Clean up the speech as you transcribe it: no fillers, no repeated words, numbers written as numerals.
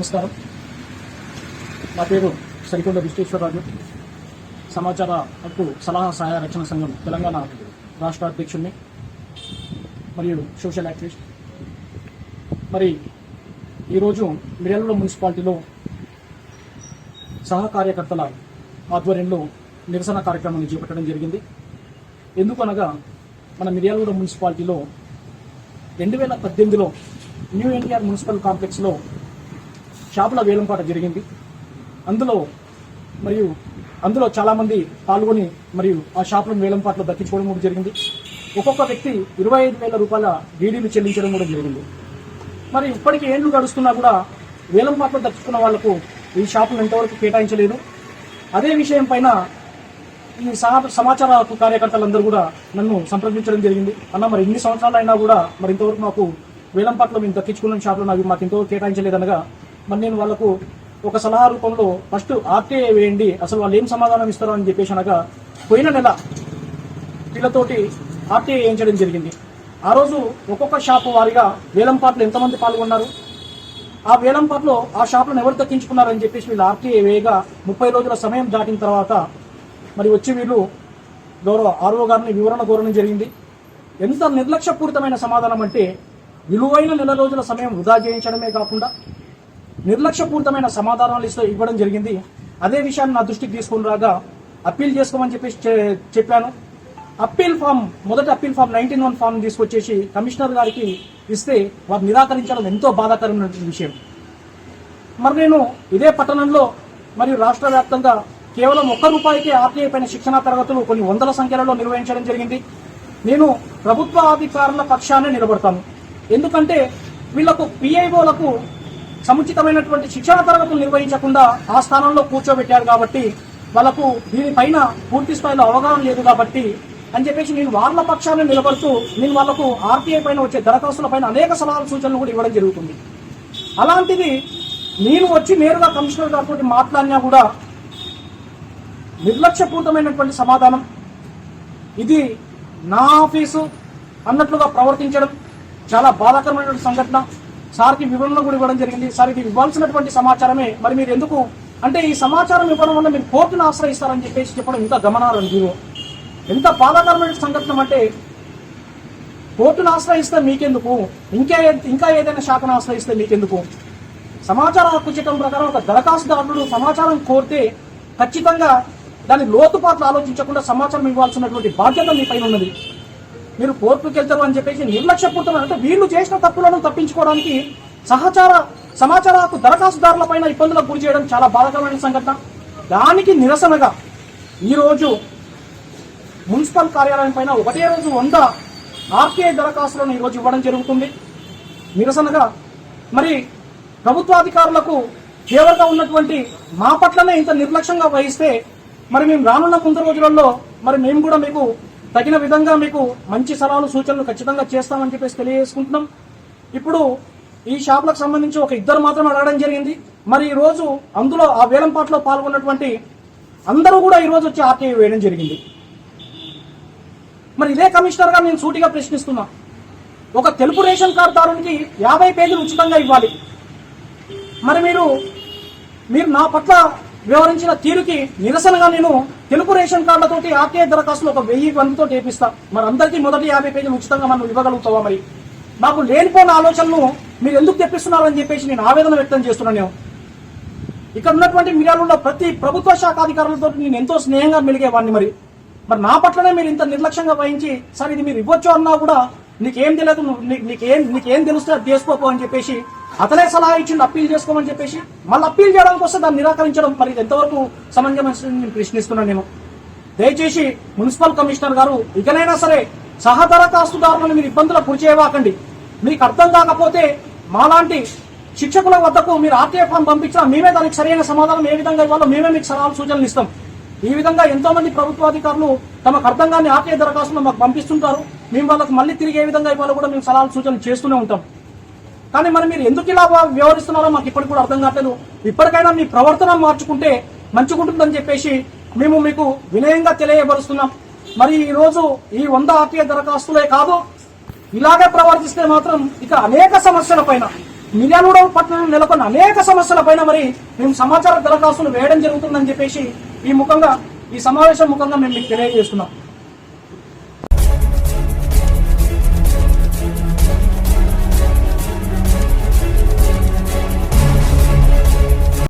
నమస్కారం. నా పేరు సరికొండ విశ్వేశ్వరరాజు. సమాచార హక్కు సలహా సహాయ రక్షణ సంఘం తెలంగాణ రాష్ట్ర అధ్యక్షుడిని మరియు సోషల్ యాక్టివిస్ట్. మరి ఈరోజు మిర్యాలగూడ మున్సిపాలిటీలో సహ కార్యకర్తల ఆధ్వర్యంలో నిరసన కార్యక్రమాన్ని చేపట్టడం జరిగింది. ఎందుకనగా మన మిర్యాలగూడ మున్సిపాలిటీలో 2018లో న్యూ ఎన్టీఆర్ మున్సిపల్ కాంప్లెక్స్లో షాపుల వేలంపాట జరిగింది. అందులో చాలామంది పాల్గొని మరియు ఆ షాపులను వేలంపాటలో దక్కించుకోవడం కూడా జరిగింది. ఒక్కొక్క వ్యక్తి 25,000 రూపాయల డీడీలు చెల్లించడం కూడా జరిగింది. మరి ఇప్పటికీ ఏళ్లు గడుస్తున్నా కూడా వేలంపాటలో దక్కించుకున్న వాళ్లకు ఈ షాపులను ఎంతవరకు కేటాయించలేదు. అదే విషయం పైన ఈ సమాచార హక్కు కార్యకర్తలందరూ కూడా నన్ను సంప్రదించడం జరిగింది. అన్న, మరి ఇన్ని సంవత్సరాలు అయినా కూడా మరి ఇంతవరకు మాకు వేలంపాటలో మేము దక్కించుకున్న షాపులను అవి మాకు ఇంతవరకు కేటాయించలేదనగా మరి నేను వాళ్లకు ఒక సలహా రూపంలో ఫస్ట్ ఆర్టీఐ వేయండి, అసలు వాళ్ళు ఏం సమాధానం ఇస్తారో అని చెప్పేసి అనగా పోయిన నెల వీళ్ళతోటి ఆర్టీఐ వేయించడం జరిగింది. ఆ రోజు ఒక్కొక్క షాపు వారిగా వేలంపాటలో ఎంతమంది పాల్గొన్నారు, ఆ వేలంపాటలో ఆ షాపులను ఎవరు దక్కించుకున్నారని చెప్పేసి వీళ్ళు ఆర్టీఐ వేయగా 30 రోజుల సమయం దాటిన తర్వాత మరి వచ్చి వీళ్ళు గౌరవ ఆర్ఓ గారిని వివరణ కోరడం జరిగింది. ఎంత నిర్లక్ష్యపూరితమైన సమాధానం అంటే విలువైన నెల రోజుల సమయం వృధా చేయించడమే కాకుండా నిర్లక్ష్యపూరితమైన సమాధానాలు ఇవ్వడం జరిగింది. అదే విషయాన్ని నా దృష్టికి తీసుకుని రాగా అప్పీల్ చేసుకోమని చెప్పేసి చెప్పాను. మొదటి అప్పీల్ ఫామ్ 19-1 ఫామ్ తీసుకొచ్చేసి కమిషనర్ గారికి ఇస్తే వారు నిరాకరించడం ఎంతో బాధాకరమైన విషయం. మరి నేను ఇదే పట్టణంలో మరియు రాష్ట్ర వ్యాప్తంగా కేవలం ₹1 ఆర్టీఐ పైన శిక్షణా తరగతులు కొన్ని వందల సంఖ్యలో నిర్వహించడం జరిగింది. నేను ప్రభుత్వ అధికారుల పక్షానే నిలబడతాను. ఎందుకంటే వీళ్లకు పిఐఓలకు సముచితమైనటువంటి శిక్షణా తరగతులు నిర్వహించకుండా ఆ స్థానంలో కూర్చోబెట్టారు కాబట్టి వాళ్లకు దీనిపైన పూర్తి స్థాయిలో అవగాహన లేదు కాబట్టి అని చెప్పేసి నేను వాళ్ళ పక్షాన్ని నిలబడుతూ నేను వాళ్లకు ఆర్టీఐ పైన వచ్చే దరఖాస్తుల పైన అనేక సలహాలు సూచనలు కూడా ఇవ్వడం జరుగుతుంది. అలాంటిది నేను వచ్చి నేరుగా కమిషనర్ గారితో మాట్లాడినా కూడా నిర్లక్ష్యపూరితమైనటువంటి సమాధానం, ఇది నా ఆఫీసు అన్నట్లుగా ప్రవర్తించడం చాలా బాధాకరమైనటువంటి సంఘటన. సార్కి వివరణ కూడా ఇవ్వడం జరిగింది. సార్, ఇది ఇవ్వాల్సినటువంటి సమాచారమే, మరి మీరు ఎందుకు అంటే ఈ సమాచారం ఇవ్వడం వల్ల మీరు కోర్టును ఆశ్రయిస్తారని చెప్పేసి చెప్పడం ఇంకా గమనార్హం. మీరు ఎంత బాధాకరమైన సంఘటన అంటే కోర్టును ఆశ్రయిస్తే మీకెందుకు, ఇంకా ఏదైనా శాఖను ఆశ్రయిస్తే మీకెందుకు? సమాచార హక్కు చట్టం ప్రకారం ఒక దరఖాస్తుదారుడు సమాచారం కోరితే ఖచ్చితంగా దాని లోతుపాట్లు ఆలోచించకుండా సమాచారం ఇవ్వాల్సినటువంటి బాధ్యత మీ పైన ఉన్నది. మీరు కోర్టుకు వెళ్తారు అని చెప్పేసి నిర్లక్ష్యపూరితమైన అంటే వీళ్ళు చేసిన తప్పులను తప్పించుకోవడానికి సమాచార హక్కు దరఖాస్తుదారుల పైన ఇబ్బందులకు గురి చేయడం చాలా బాధాకరమైన సంఘటన. దానికి నిరసనగా ఈరోజు మున్సిపల్ కార్యాలయం పైన ఒకటే రోజు 100 ఆర్టీఐ దరఖాస్తులను ఈరోజు ఇవ్వడం జరుగుతుంది. నిరసనగా మరి ప్రభుత్వాధికారులకు ఫేవర్గా ఉన్నటువంటి మా పట్లనే ఇంత నిర్లక్ష్యంగా వహిస్తే మరి మేము రానున్న ముందు రోజులలో మరి మేము కూడా మీకు తగిన విధంగా మీకు మంచి సలహాలు సూచనలు ఖచ్చితంగా చేస్తామని చెప్పేసి తెలియజేసుకుంటున్నాం. ఇప్పుడు ఈ షాపులకు సంబంధించి ఒక 2 మాత్రం అడగడం జరిగింది. మరి ఈ రోజు అందులో ఆ వేలంపాట్లో పాల్గొన్నటువంటి అందరూ కూడా ఈ రోజు వచ్చి ఆర్టీఐ వేయడం జరిగింది. మరి ఇదే కమిషనర్ గా నేను సూటిగా ప్రశ్నిస్తున్నా, ఒక తెలుపు రేషన్ కార్డుదారునికి 50 పేజీలు ఉచితంగా ఇవ్వాలి. మరి మీరు నా పట్ల వ్యవహరించిన తీరుకి నిరసనగా నేను తెలుపు రేషన్ కార్డులతోటి ఆర్టీఐ దరఖాస్తులు ఒక 1000 మందితో చేపిస్తా. మరి అందరికీ మొదటి 50 పేజీలు ఉచితంగా మనం ఇవ్వగలుగుతావా? మరి మాకు లేనిపోయిన ఆలోచనలు మీరు ఎందుకు తెప్పిస్తున్నారని చెప్పేసి నేను ఆవేదన వ్యక్తం చేస్తున్నాను. ఇక్కడ ఉన్నటువంటి మిర్యాలగూడలో ప్రతి ప్రభుత్వ శాఖ అధికారులతో నేను ఎంతో స్నేహంగా మెలిగేవాడిని. మరి నా పట్లనే మీరు ఇంత నిర్లక్ష్యంగా వహించి సార్ ఇది మీరు ఇవ్వచ్చు అన్నా కూడా నీకేం తెలియదు, నీకేం తెలుస్తే అది చేసుకోపో అని చెప్పేసి అతనే సలహా ఇచ్చిండు అప్పీల్ చేసుకోమని చెప్పేసి మళ్ళీ అప్పీల్ చేయడానికి వస్తే దాన్ని నిరాకరించడం మరి ఎంతవరకు సమంజసం నేను ప్రశ్నిస్తున్నాను. నేను దయచేసి మున్సిపల్ కమిషనర్ గారు ఇకనైనా సరే సహ దరఖాస్తుదారులను మీరు ఇబ్బందులకు గురి చేయవాకండి. మీకు అర్థం కాకపోతే మాలాంటి శిక్షకుల వద్దకు మీరు ఆర్టీఐ ఫామ్ పంపించినా మేమే దానికి సరైన సమాధానం ఏ విధంగా ఇవ్వాలో మేమే మీకు సలహాలు సూచనలు ఇస్తాం. ఈ విధంగా ఎంతో మంది ప్రభుత్వాధికారులు తమకు అర్థం కాని ఆర్టీఐ దరఖాస్తులు మాకు పంపిస్తుంటారు. మేము వాళ్ళకి మళ్ళీ తిరిగి ఏ విధంగా ఇవ్వాలో కూడా మేము సలహాలు సూచనలు చేస్తూనే ఉంటాం. కానీ మరి మీరు ఎందుకు ఇలా వ్యవహరిస్తున్నారో మాకు ఇప్పటికి కూడా అర్థం కావట్లేదు. ఇప్పటికైనా మీ ప్రవర్తన మార్చుకుంటే మంచిగుంటుందని చెప్పేసి మేము మీకు వినయంగా తెలియబరుస్తున్నాం. మరి ఈ రోజు ఈ 100 ఆర్టీఐ దరఖాస్తులే కాదు, ఇలాగే ప్రవర్తిస్తే మాత్రం ఇక అనేక సమస్యల పైన మిర్యాలగూడ పట్టణంలో నెలకొన్న అనేక సమస్యల పైన మరి మేము సమాచార దరఖాస్తులు వేయడం జరుగుతుందని చెప్పేసి ఈ సమావేశం ముఖంగా మేము మీకు తెలియజేస్తున్నాం.